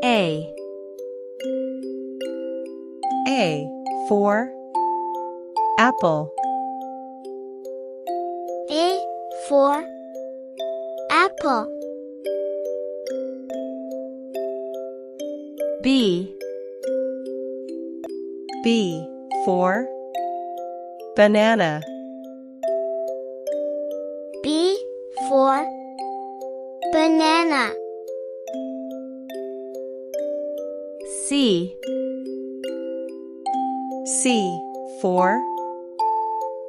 A. A for apple. A for apple. B. B for banana. B for banana. C. C for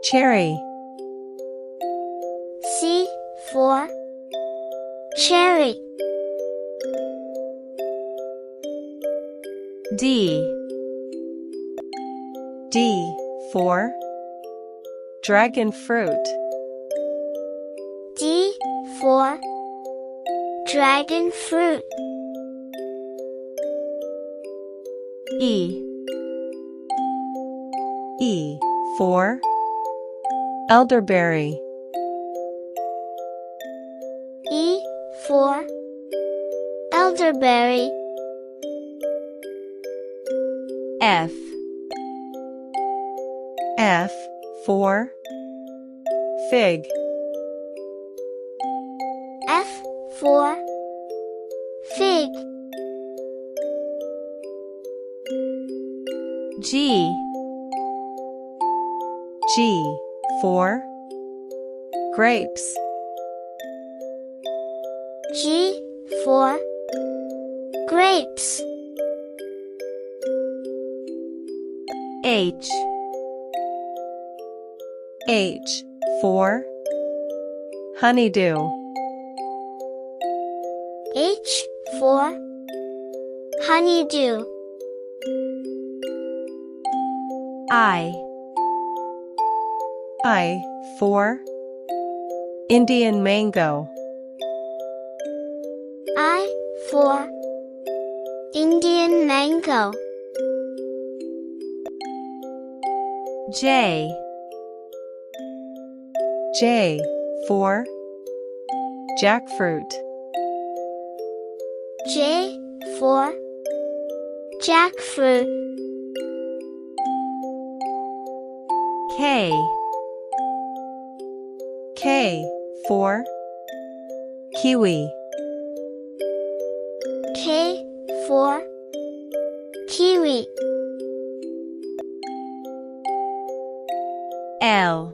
cherry. C for cherry. D. D for dragon fruit. D for dragon fruit. E. E for elderberry. E for elderberry. F. F for fig. F for fig. G. G for grapes. G for grapes. H. H for honeydew. H for honeydew. I. I for Indian mango. I for Indian mango. J. J for jackfruit. J for jackfruit. K. K for kiwi. K for kiwi. L.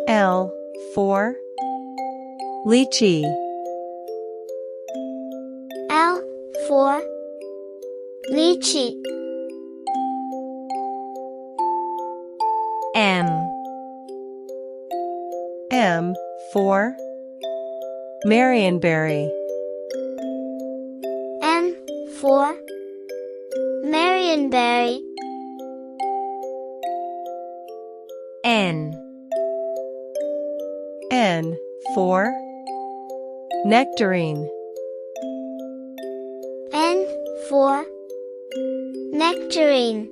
L for lychee. L for lychee. M. M for marionberry. M for marionberry. N. N for nectarine. N for nectarine.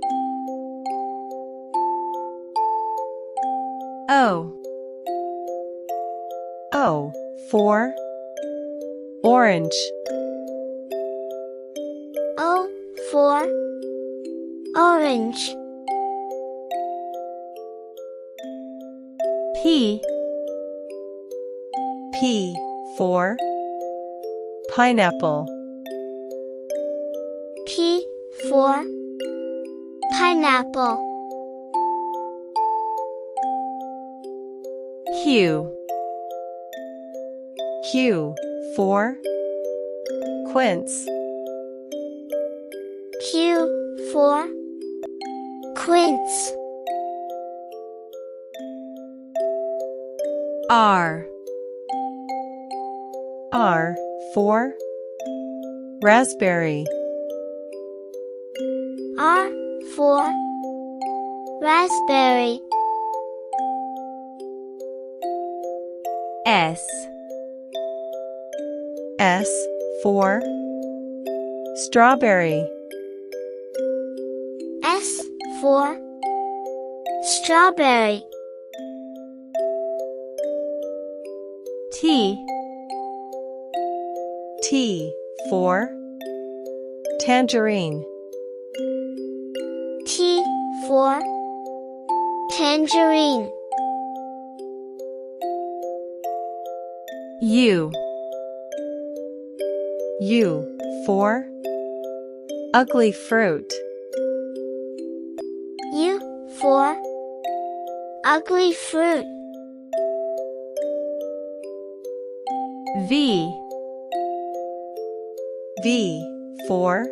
O. O for orange. O for orange. P. P for pineapple. P for pineapple. Q. Q for quince. Q for quince. R. R for raspberry. R for raspberry. S. S for strawberry. S for strawberry. T. T for tangerine. T for tangerine. U. U for ugly fruit. U for ugly fruit. V. V for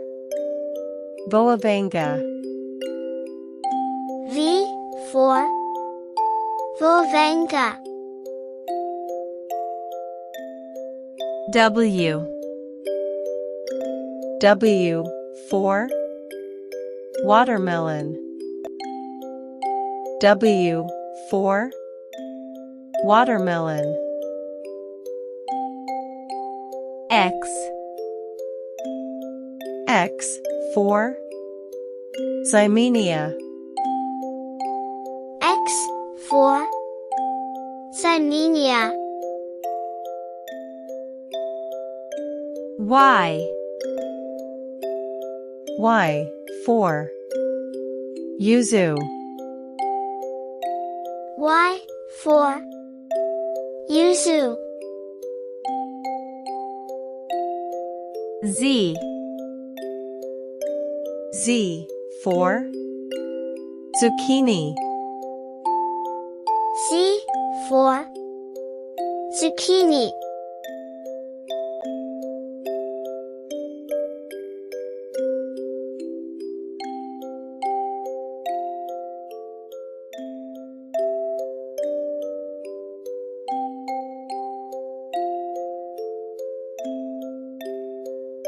voavanga. V for voavanga. W. W for watermelon. W for watermelon. X. X for Ximenia. X for Ximenia. Y. Y for yuzu. Y for yuzu. Z. Z for zucchini. Z for zucchini.